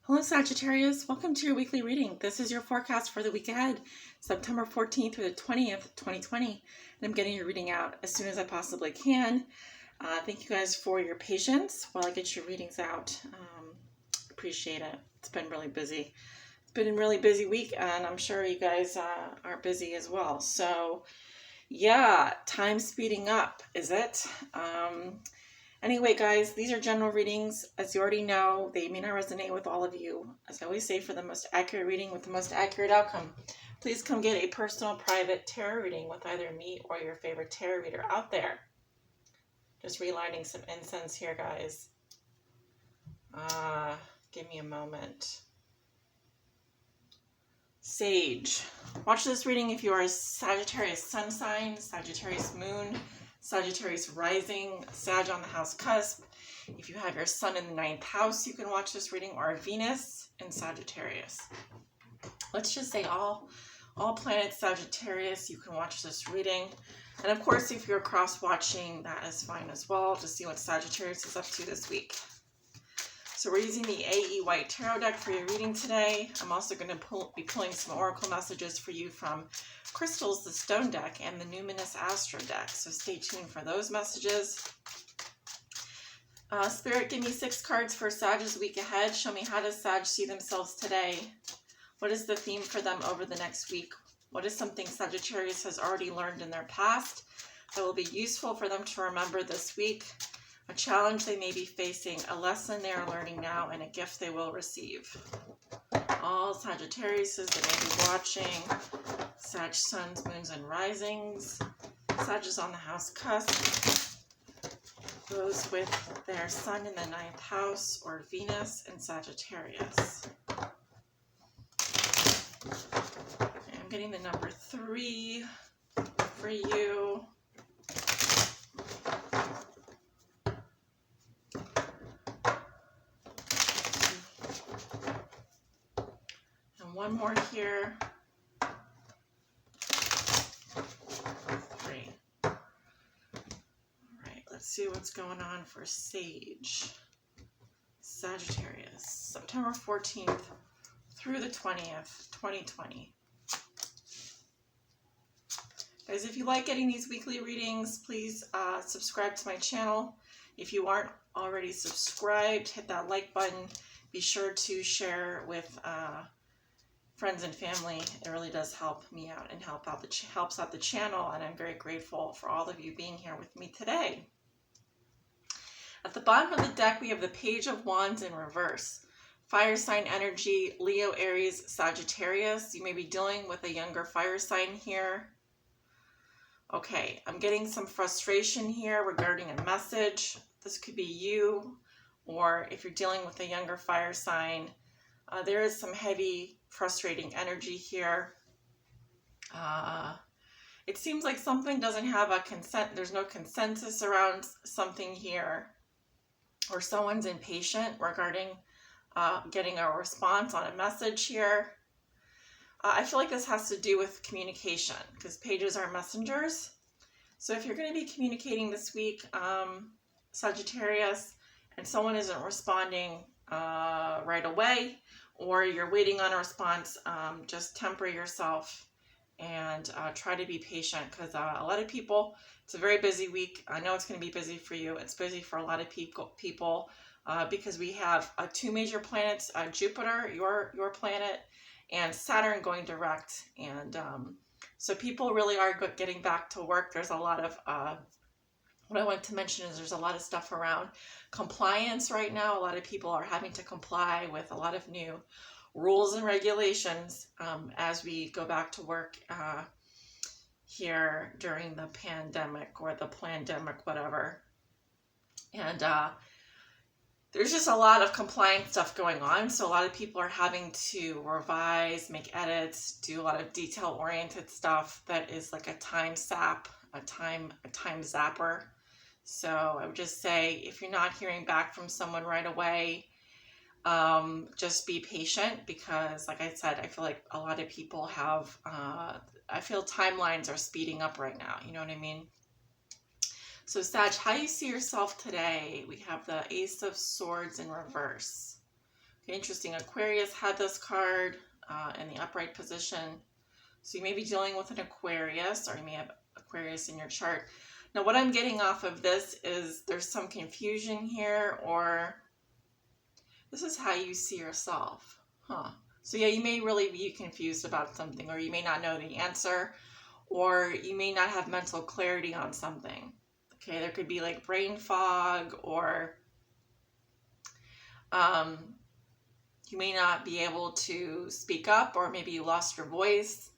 Hello Sagittarius, welcome to your weekly reading. This is your forecast for the week ahead, September 14th through the 20th, 2020. And I'm getting your reading out as soon as I possibly can. Thank you guys for your patience while I get your readings out. Appreciate it. It's been really busy. It's been a really busy week, and I'm sure you guys are busy as well. So yeah, time speeding up, is it? Anyway, guys, these are general readings. As you already know, they may not resonate with all of you. As I always say, for the most accurate reading with the most accurate outcome, please come get a personal, private tarot reading with either me or your favorite tarot reader out there. Just relighting some incense here, guys. Give me a moment. Sage. Watch this reading if you are a Sagittarius sun sign, Sagittarius moon, Sagittarius rising, Sag on the house cusp. If you have your sun in the 9th house, you can watch this reading, or Venus in Sagittarius. Let's just say all planets Sagittarius, you can watch this reading. And of course, if you're cross-watching, that is fine as well, to see what Sagittarius is up to this week. So we're using the AE Waite Tarot deck for your reading today. I'm also going to be pulling some oracle messages for you from Crystals, the Stone deck, and the Numinous Astro deck. So stay tuned for those messages. Spirit, give me 6 cards for Sag's week ahead. Show me, how does Sag see themselves today? What is the theme for them over the next week? What is something Sagittarius has already learned in their past that will be useful for them to remember this week? A challenge they may be facing, a lesson they are learning now, and a gift they will receive. All Sagittarius that may be watching, Sag suns, moons, and risings. Sag is on the house cusp. Those with their sun in the 9th house, or Venus in Sagittarius. Okay, I'm getting the number 3 for you. One more here. 3. All right, let's see what's going on for Sage. Sagittarius, September 14th through the 20th, 2020. Guys, if you like getting these weekly readings, please subscribe to my channel. If you aren't already subscribed, hit that like button. Be sure to share with friends and family. It really does help me out and helps out the channel, and I'm very grateful for all of you being here with me today. At the bottom of the deck, we have the Page of Wands in reverse. Fire sign energy, Leo, Aries, Sagittarius. You may be dealing with a younger fire sign here. Okay, I'm getting some frustration here regarding a message. This could be you, or if you're dealing with a younger fire sign, there is some heavy, frustrating energy here. It seems like something doesn't have a there's no consensus around something here, or someone's impatient regarding getting a response on a message here. I feel like this has to do with communication, because pages are messengers. So if you're going to be communicating this week, Sagittarius, and someone isn't responding right away, or you're waiting on a response, just temper yourself and try to be patient, because a lot of people, it's a very busy week. I know it's going to be busy for you. It's busy for a lot of people because we have 2 major planets, Jupiter, your planet, and Saturn going direct. And so people really are getting back to work. There's a lot of what I want to mention is there's a lot of stuff around compliance right now. A lot of people are having to comply with a lot of new rules and regulations as we go back to work here during the pandemic, or the plandemic, whatever. And there's just a lot of compliance stuff going on. So a lot of people are having to revise, make edits, do a lot of detail-oriented stuff that is like a time sap, a time zapper. So I would just say, if you're not hearing back from someone right away, just be patient, because like I said, I feel like a lot of people have, I feel timelines are speeding up right now. You know what I mean? So Sag, how you see yourself today? We have the Ace of Swords in reverse. Okay, interesting. Aquarius had this card in the upright position. So you may be dealing with an Aquarius, or you may have Aquarius in your chart. Now, what I'm getting off of this is there's some confusion here, or this is how you see yourself. So yeah, you may really be confused about something, or you may not know the answer, or you may not have mental clarity on something. Okay, there could be like brain fog, or you may not be able to speak up, or maybe you lost your voice.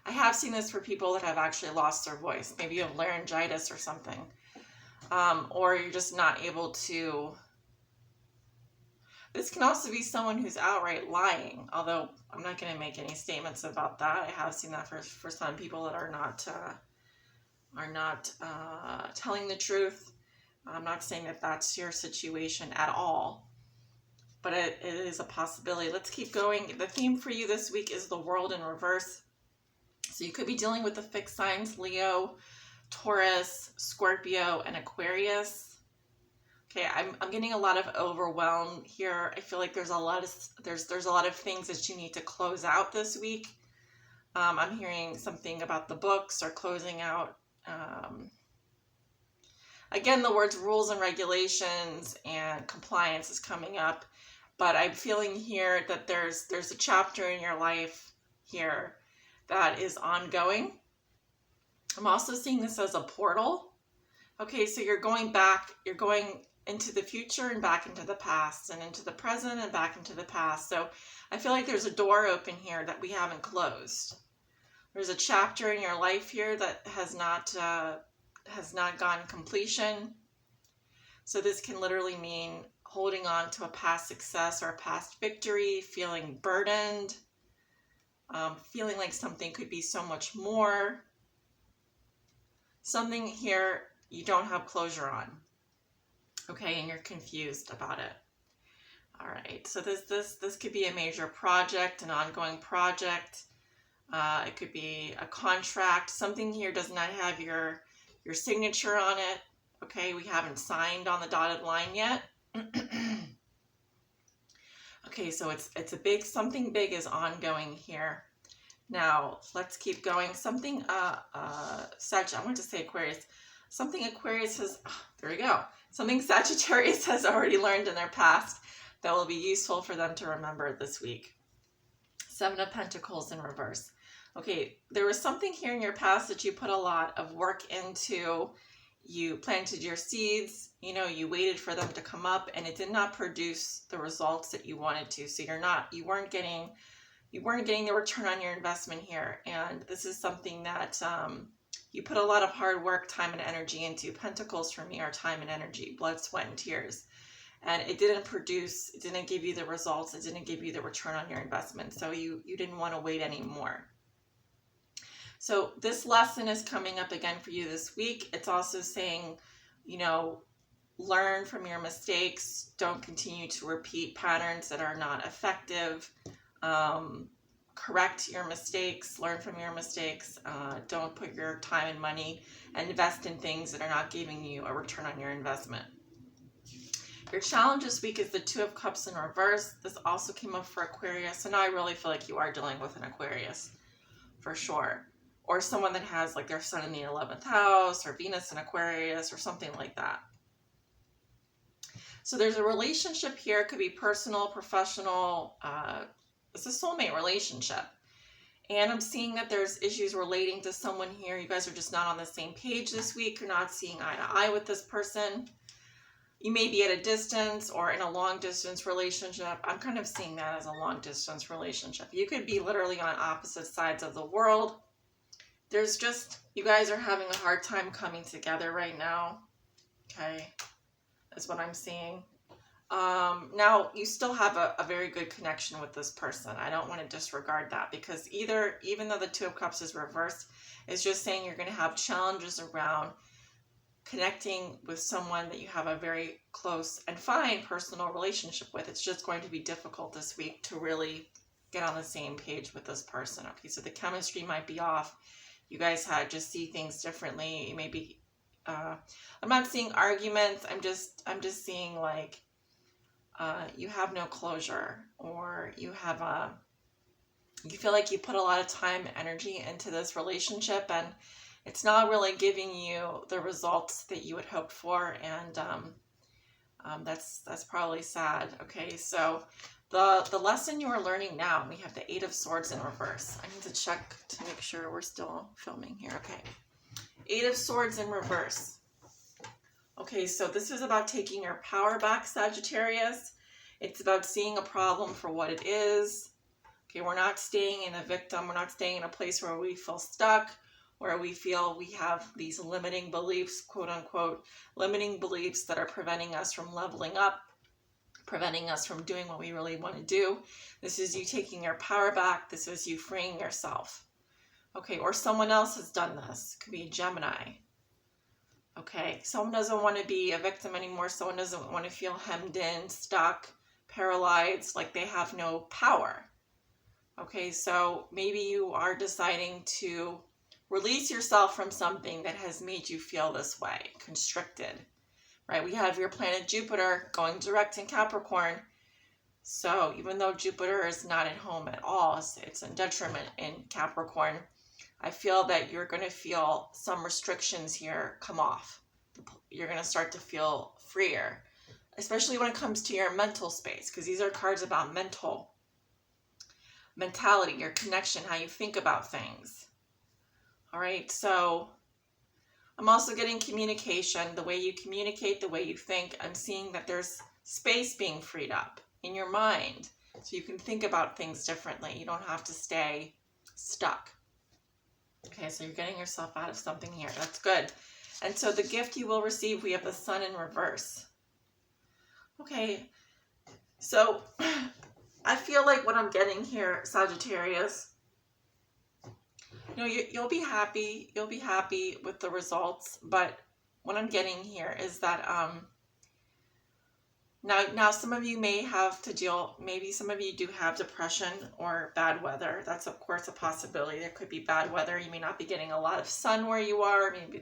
I have seen this for people that have actually lost their voice. Maybe you have laryngitis or something. Or you're just not able to. This can also be someone who's outright lying, although I'm not going to make any statements about that. I have seen that for some people that are not telling the truth. I'm not saying that that's your situation at all, but it is a possibility. Let's keep going. The theme for you this week is the world in reverse. So you could be dealing with the fixed signs, Leo, Taurus, Scorpio, and Aquarius. Okay, I'm getting a lot of overwhelm here. I feel like there's a lot of things that you need to close out this week. I'm hearing something about the books or closing out. Again, the words rules and regulations and compliance is coming up, but I'm feeling here that there's a chapter in your life here that is ongoing. I'm also seeing this as a portal. Okay, so you're going into the future and back into the past, and into the present and back into the past. So I feel like there's a door open here that we haven't closed. There's a chapter in your life here that has not gone completion. So this can literally mean holding on to a past success or a past victory, feeling burdened, feeling like something could be so much more. Something here you don't have closure on. Okay, and you're confused about it. All right, so this could be a major project, an ongoing project. It could be a contract. Something here does not have your signature on it. Okay, we haven't signed on the dotted line yet. Okay, so it's something big is ongoing here. Now let's keep going. Something I wanted to say Aquarius. Something Aquarius has. There we go. Something Sagittarius has already learned in their past that will be useful for them to remember this week. 7 of Pentacles in reverse. Okay, there was something here in your past that you put a lot of work into. You planted your seeds, you waited for them to come up, and it did not produce the results that you wanted to. So you weren't getting the return on your investment here. And this is something that you put a lot of hard work, time, and energy into. Pentacles for me are time and energy, blood, sweat, and tears. And it didn't produce, it didn't give you the results, it didn't give you the return on your investment. So you didn't want to wait anymore. So this lesson is coming up again for you this week. It's also saying, learn from your mistakes. Don't continue to repeat patterns that are not effective. Correct your mistakes, learn from your mistakes. Don't put your time and money and invest in things that are not giving you a return on your investment. Your challenge this week is the 2 of Cups in reverse. This also came up for Aquarius. So now I really feel like you are dealing with an Aquarius for sure. Or someone that has like their sun in the 11th house, or Venus in Aquarius, or something like that. So there's a relationship here. It could be personal, professional. It's a soulmate relationship. And I'm seeing that there's issues relating to someone here. You guys are just not on the same page this week. You're not seeing eye to eye with this person. You may be at a distance or in a long distance relationship. I'm kind of seeing that as a long distance relationship. You could be literally on opposite sides of the world. There's just, you guys are having a hard time coming together right now. Okay, that's what I'm seeing. Now, you still have a very good connection with this person. I don't want to disregard that, because even though the 2 of Cups is reversed, it's just saying you're going to have challenges around connecting with someone that you have a very close and fine personal relationship with. It's just going to be difficult this week to really get on the same page with this person. Okay, so the chemistry might be off. You guys just see things differently. Maybe I'm not seeing arguments. I'm just seeing like you have no closure, or you feel like you put a lot of time and energy into this relationship, and it's not really giving you the results that you had hoped for, and that's probably sad. Okay, so the lesson you are learning now, we have the Eight of Swords in reverse. I need to check to make sure we're still filming here. Okay, Eight of Swords in reverse. Okay, so this is about taking your power back, Sagittarius. It's about seeing a problem for what it is. Okay, we're not staying in a victim. We're not staying in a place where we feel stuck, where we feel we have these limiting beliefs, quote unquote, limiting beliefs that are preventing us from leveling up, preventing us from doing what we really want to do. This is you taking your power back. This is you freeing yourself. Okay, or someone else has done this. It could be a Gemini. Okay, someone doesn't want to be a victim anymore. Someone doesn't want to feel hemmed in, stuck, paralyzed, like they have no power. Okay, so maybe you are deciding to release yourself from something that has made you feel this way, constricted, right? We have your planet Jupiter going direct in Capricorn. So even though Jupiter is not at home at all, it's in detriment in Capricorn, I feel that you're going to feel some restrictions here come off. You're going to start to feel freer, especially when it comes to your mental space, because these are cards about mentality, your connection, how you think about things. All right, so I'm also getting communication, the way you communicate, the way you think. I'm seeing that there's space being freed up in your mind, so you can think about things differently. You don't have to stay stuck. Okay, so you're getting yourself out of something here. That's good. And so the gift you will receive, we have the Sun in reverse. Okay, so I feel like what I'm getting here, Sagittarius, you know, you'll be happy. You'll be happy with the results. But what I'm getting here is that now some of you may have to deal. Maybe some of you do have depression or bad weather. That's of course a possibility. There could be bad weather. You may not be getting a lot of sun where you are. Maybe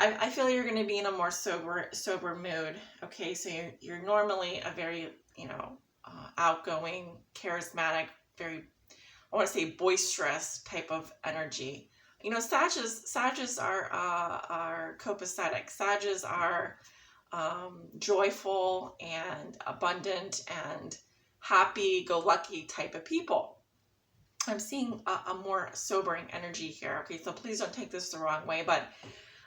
I feel you're going to be in a more sober mood. Okay, so you're normally a very, outgoing, charismatic, very, I want to say boisterous type of energy. You know, Sages are copacetic. Sages are joyful and abundant and happy-go-lucky type of people. I'm seeing a more sobering energy here. Okay, so please don't take this the wrong way, but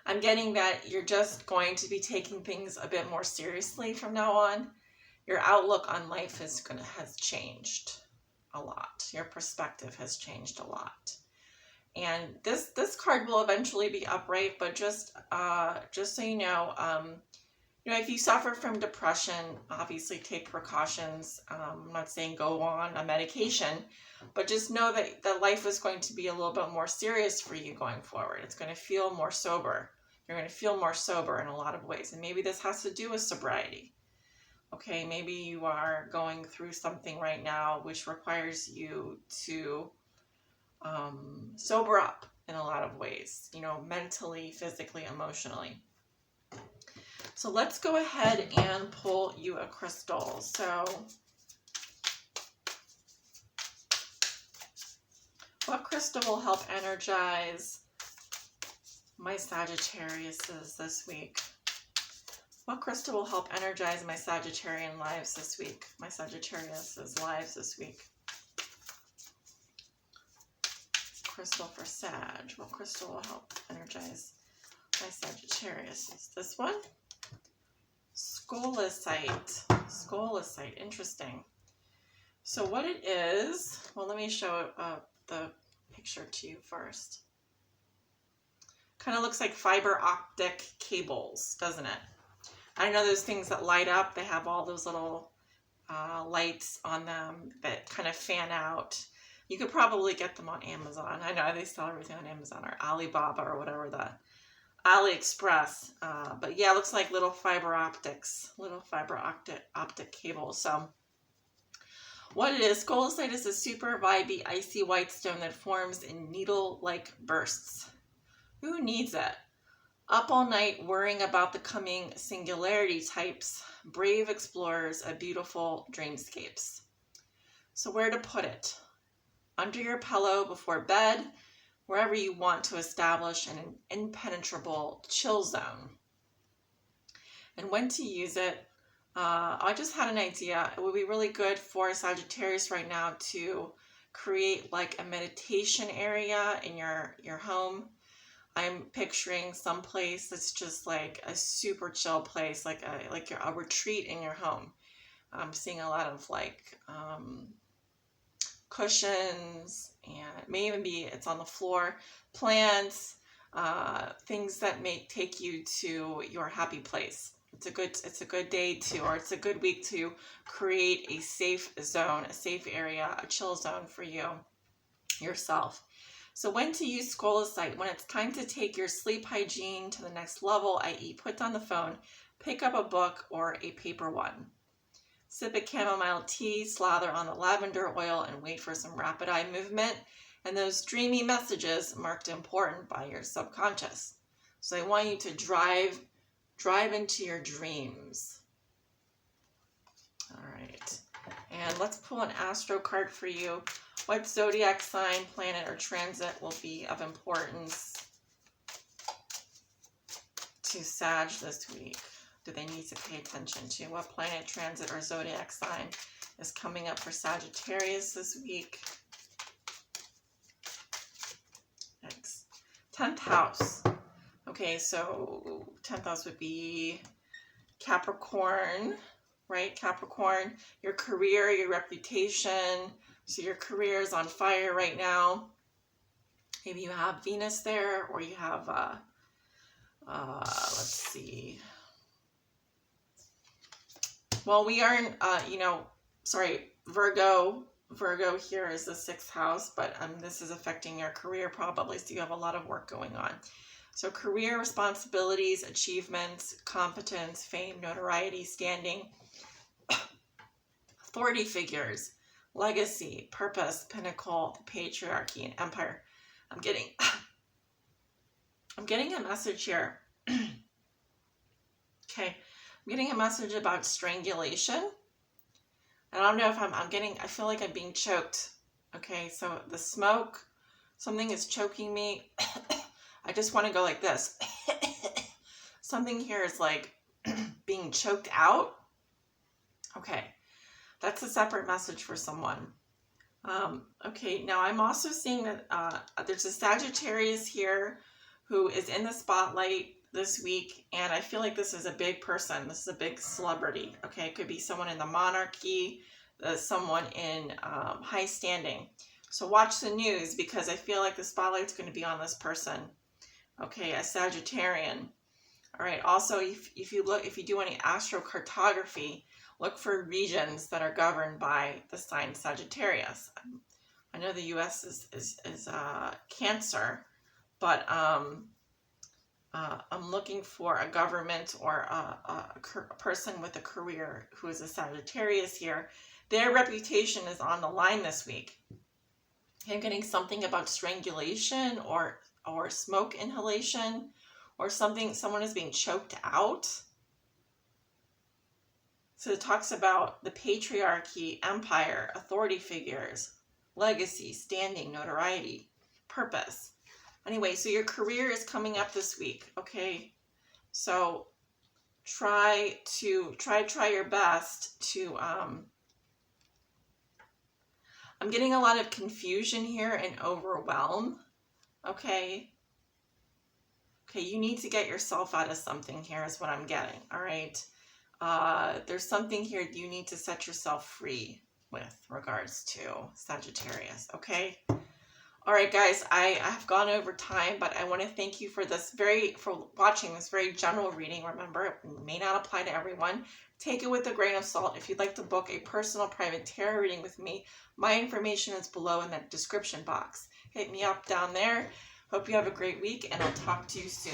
I'm getting that you're just going to be taking things a bit more seriously from now on. Your outlook on life has changed a lot. Your perspective has changed a lot. And this card will eventually be upright, but just so you know, if you suffer from depression, obviously take precautions. I'm not saying go on a medication, but just know that life is going to be a little bit more serious for you going forward. It's going to feel more sober. You're going to feel more sober in a lot of ways. And maybe this has to do with sobriety. Okay, maybe you are going through something right now which requires you to sober up in a lot of ways, mentally, physically, emotionally. So let's go ahead and pull you a crystal. So what crystal will help energize my Sagittariuses this week? What crystal will help energize my Sagittarian lives this week? My Sagittarius's lives this week. Crystal for Sag. What crystal will help energize my Sagittarius? Is this one? Scolecite. Scolecite. Interesting. So what it is, well, let me show the picture to you first. Kind of looks like fiber optic cables, doesn't it? I know those things that light up. They have all those little lights on them that kind of fan out. You could probably get them on Amazon. I know they sell everything on Amazon or Alibaba or whatever, the AliExpress. But yeah, it looks like little fiber optic cables. So what it is, scolecite is a super vibey, icy white stone that forms in needle-like bursts. Who needs it? Up all night worrying about the coming singularity types, brave explorers of beautiful dreamscapes. So where to put it? Under your pillow before bed, wherever you want to establish an impenetrable chill zone. And when to use it, I just had an idea. It would be really good for Sagittarius right now to create like a meditation area in your home. I'm picturing some place that's just like a super chill place, like a retreat in your home. I'm seeing a lot of like cushions, and it may even be it's on the floor, plants, things that may take you to your happy place. It's a good day to, or it's a good week to create a safe zone, a safe area, a chill zone for you yourself. So when to use Scolasite? When it's time to take your sleep hygiene to the next level, i.e. put down the phone, pick up a book or a paper one. Sip a chamomile tea, slather on the lavender oil, and wait for some rapid eye movement and those dreamy messages marked important by your subconscious. So I want you to drive into your dreams. All right. And let's pull an Astro card for you. What zodiac sign, planet, or transit will be of importance to Sag this week? Do they need to pay attention to? What planet, transit, or zodiac sign is coming up for Sagittarius this week? Next. 10th house. Okay, so 10th house would be Capricorn, right? Capricorn, your career, your reputation. So your career is on fire right now. Maybe you have Venus there, or you have, let's see. Well, we aren't, Virgo. Virgo here is the 6th house, but this is affecting your career probably, so you have a lot of work going on. So career, responsibilities, achievements, competence, fame, notoriety, standing, authority figures, legacy, purpose, pinnacle, patriarchy, and empire. I'm getting a message here. Okay, I'm getting a message about strangulation. I don't know if I feel like I'm being choked. Okay, so the smoke, something is choking me. I just want to go like this. Something here is like being choked out. Okay, that's a separate message for someone. Okay, now I'm also seeing that there's a Sagittarius here who is in the spotlight this week, and I feel like this is a big person. This is a big celebrity. Okay, it could be someone in the monarchy, someone in high standing. So watch the news, because I feel like the spotlight's going to be on this person. Okay, a Sagittarian. All right. Also, if you do any astrocartography, look for regions that are governed by the sign Sagittarius. I know the U.S. is Cancer, but I'm looking for a government or a person with a career who is a Sagittarius here. Their reputation is on the line this week. I'm getting something about strangulation or smoke inhalation, or someone is being choked out. So it talks about the patriarchy, empire, authority figures, legacy, standing, notoriety, purpose. Anyway, so your career is coming up this week, okay? So try your best to I'm getting a lot of confusion here and overwhelm. Okay, you need to get yourself out of something here is what I'm getting, all right? There's something here you need to set yourself free with regards to Sagittarius, okay? All right, guys, I have gone over time, but I want to thank you for watching this very general reading. Remember, it may not apply to everyone. Take it with a grain of salt. If you'd like to book a personal private tarot reading with me, my information is below in that description box. Hit me up down there. Hope you have a great week, and I'll talk to you soon.